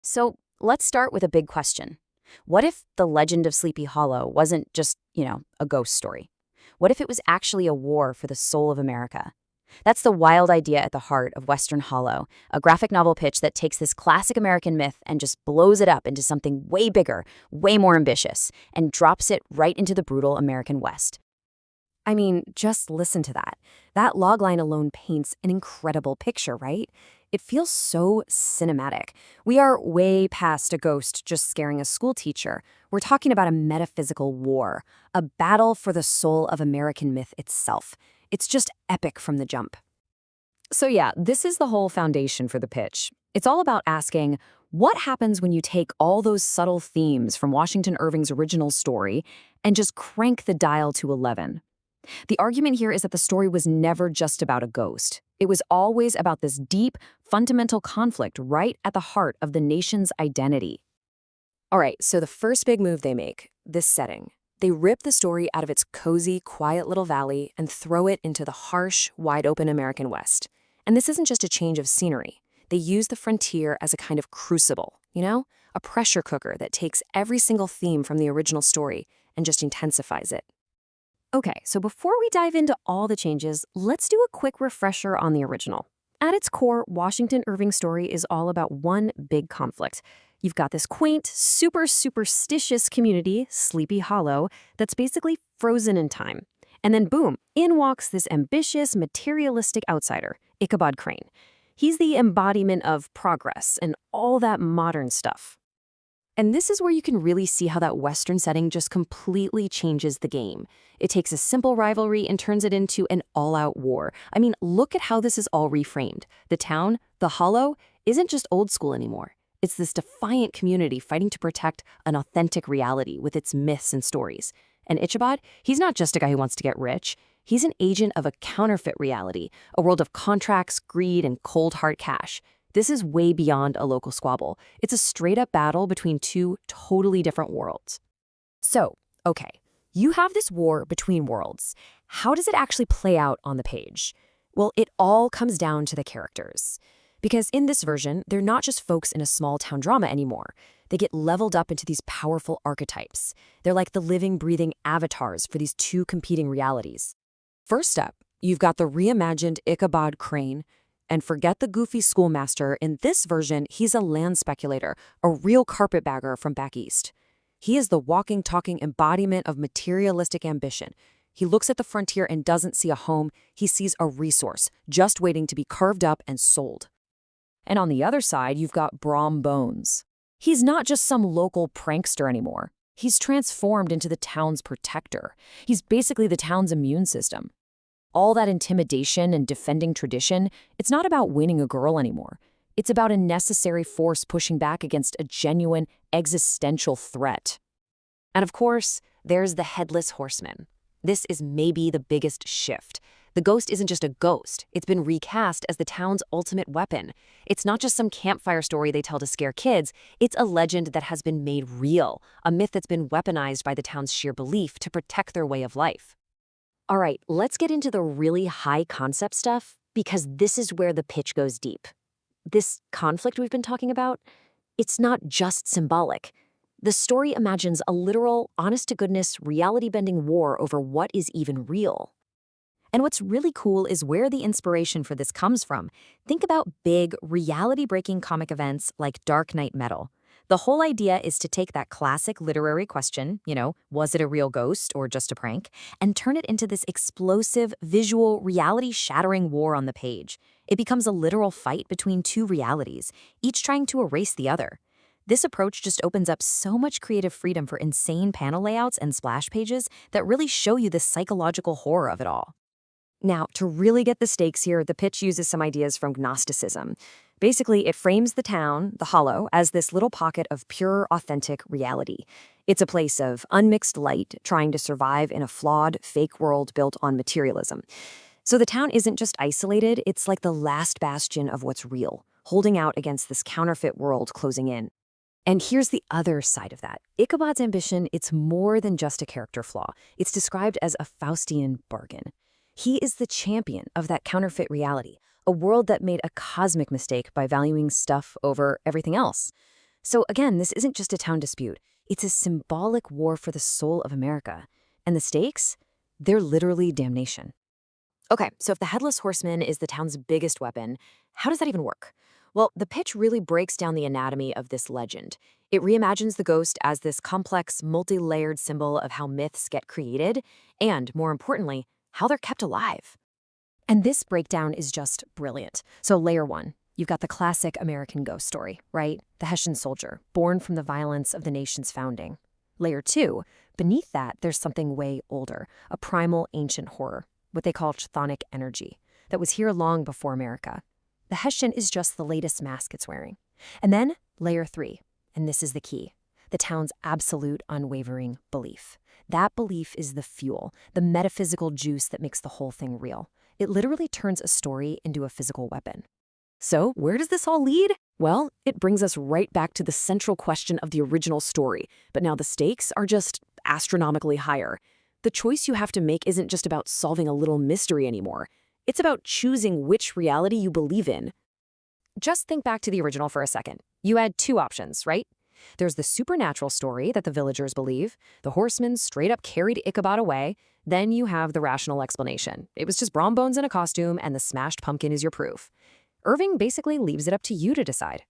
So let's start with a big question. What if the legend of Sleepy Hollow wasn't just, a ghost story? What if it was actually a war for the soul of America? That's the wild idea at the heart of Western Hollow, a graphic novel pitch that takes this classic American myth and just blows it up into something way bigger, way more ambitious, and drops it right into the brutal American West. I mean, just listen to that. That logline alone paints an incredible picture, right? It feels so cinematic. We are way past a ghost just scaring a school teacher. We're talking about a metaphysical war, a battle for the soul of American myth itself. It's just epic from the jump. So yeah, this is the whole foundation for the pitch. It's all about asking, what happens when you take all those subtle themes from Washington Irving's original story and just crank the dial to 11? The argument here is that the story was never just about a ghost. It was always about this deep, fundamental conflict right at the heart of the nation's identity. All right, so the first big move they make, this setting. They rip the story out of its cozy, quiet little valley and throw it into the harsh, wide-open American West. And this isn't just a change of scenery. They use the frontier as a kind of crucible, a pressure cooker that takes every single theme from the original story and just intensifies it. Okay, so before we dive into all the changes, let's do a quick refresher on the original. At its core, Washington Irving's story is all about one big conflict. You've got this quaint, super superstitious community, Sleepy Hollow, that's basically frozen in time. And then boom, in walks this ambitious, materialistic outsider, Ichabod Crane. He's the embodiment of progress and all that modern stuff. And this is where you can really see how that Western setting just completely changes the game. It takes a simple rivalry and turns it into an all-out war. I mean, look at how this is all reframed. The town, the Hollow, isn't just old school anymore. It's this defiant community fighting to protect an authentic reality with its myths and stories. And Ichabod, he's not just a guy who wants to get rich. He's an agent of a counterfeit reality, a world of contracts, greed, and cold hard cash. This is way beyond a local squabble. It's a straight-up battle between two totally different worlds. So, okay, you have this war between worlds. How does it actually play out on the page? Well, it all comes down to the characters. Because in this version, they're not just folks in a small-town drama anymore. They get leveled up into these powerful archetypes. They're like the living, breathing avatars for these two competing realities. First up, you've got the reimagined Ichabod Crane. And forget the goofy schoolmaster. In this version, he's a land speculator, a real carpetbagger from back east. He is the walking, talking embodiment of materialistic ambition. He looks at the frontier and doesn't see a home. He sees a resource, just waiting to be carved up and sold. And on the other side, you've got Brom Bones. He's not just some local prankster anymore. He's transformed into the town's protector. He's basically the town's immune system. All that intimidation and defending tradition, it's not about winning a girl anymore. It's about a necessary force pushing back against a genuine existential threat. And of course, there's the Headless Horseman. This is maybe the biggest shift. The ghost isn't just a ghost. It's been recast as the town's ultimate weapon. It's not just some campfire story they tell to scare kids. It's a legend that has been made real, a myth that's been weaponized by the town's sheer belief to protect their way of life. All right, let's get into the really high concept stuff, because this is where the pitch goes deep. This conflict we've been talking about, it's not just symbolic. The story imagines a literal, honest-to-goodness, reality-bending war over what is even real. And what's really cool is where the inspiration for this comes from. Think about big, reality-breaking comic events like Dark Knight Metal. The whole idea is to take that classic literary question, was it a real ghost or just a prank, and turn it into this explosive, visual, reality-shattering war on the page. It becomes a literal fight between two realities, each trying to erase the other. This approach just opens up so much creative freedom for insane panel layouts and splash pages that really show you the psychological horror of it all. Now, to really get the stakes here, the pitch uses some ideas from Gnosticism. Basically, it frames the town, the Hollow, as this little pocket of pure, authentic reality. It's a place of unmixed light, trying to survive in a flawed, fake world built on materialism. So the town isn't just isolated, it's like the last bastion of what's real, holding out against this counterfeit world closing in. And here's the other side of that. Ichabod's ambition, it's more than just a character flaw. It's described as a Faustian bargain. He is the champion of that counterfeit reality, a world that made a cosmic mistake by valuing stuff over everything else. So again, this isn't just a town dispute. It's a symbolic war for the soul of America. And the stakes? They're literally damnation. Okay, so if the Headless Horseman is the town's biggest weapon, how does that even work? Well, the pitch really breaks down the anatomy of this legend. It reimagines the ghost as this complex, multi-layered symbol of how myths get created, and, more importantly, how they're kept alive. And this breakdown is just brilliant. So layer one, you've got the classic American ghost story, right? The Hessian soldier, born from the violence of the nation's founding. Layer two, beneath that, there's something way older, a primal ancient horror, what they call chthonic energy, that was here long before America. The Hessian is just the latest mask it's wearing. And then layer three, and this is the key, the town's absolute unwavering belief. That belief is the fuel, the metaphysical juice that makes the whole thing real. It literally turns a story into a physical weapon. So where does this all lead? Well, it brings us right back to the central question of the original story, but now the stakes are just astronomically higher. The choice you have to make isn't just about solving a little mystery anymore. It's about choosing which reality you believe in. Just think back to the original for a second. You had two options, right? There's the supernatural story that the villagers believe. The horsemen straight up carried Ichabod away. Then you have the rational explanation. It was just Brom Bones in a costume, and the smashed pumpkin is your proof. Irving basically leaves it up to you to decide.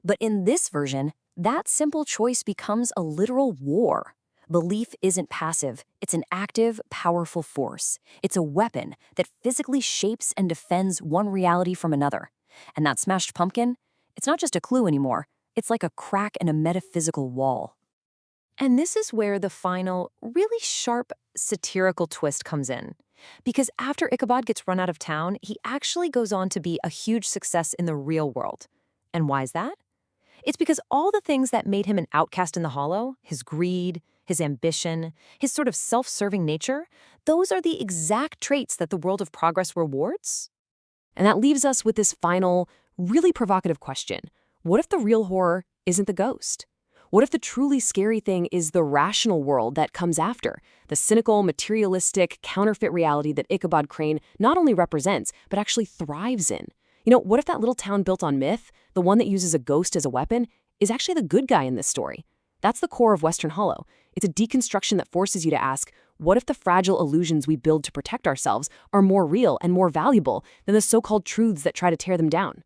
But in this version, that simple choice becomes a literal war. Belief isn't passive. It's an active, powerful force. It's a weapon that physically shapes and defends one reality from another. And that smashed pumpkin, it's not just a clue anymore. It's like a crack in a metaphysical wall. And this is where the final, really sharp, satirical twist comes in. Because after Ichabod gets run out of town, he actually goes on to be a huge success in the real world. And why is that? It's because all the things that made him an outcast in the Hollow, his greed, his ambition, his sort of self-serving nature, those are the exact traits that the world of progress rewards. And that leaves us with this final, really provocative question. What if the real horror isn't the ghost? What if the truly scary thing is the rational world that comes after, the cynical, materialistic, counterfeit reality that Ichabod Crane not only represents, but actually thrives in? What if that little town built on myth, the one that uses a ghost as a weapon, is actually the good guy in this story? That's the core of Western Hollow. It's a deconstruction that forces you to ask, what if the fragile illusions we build to protect ourselves are more real and more valuable than the so-called truths that try to tear them down?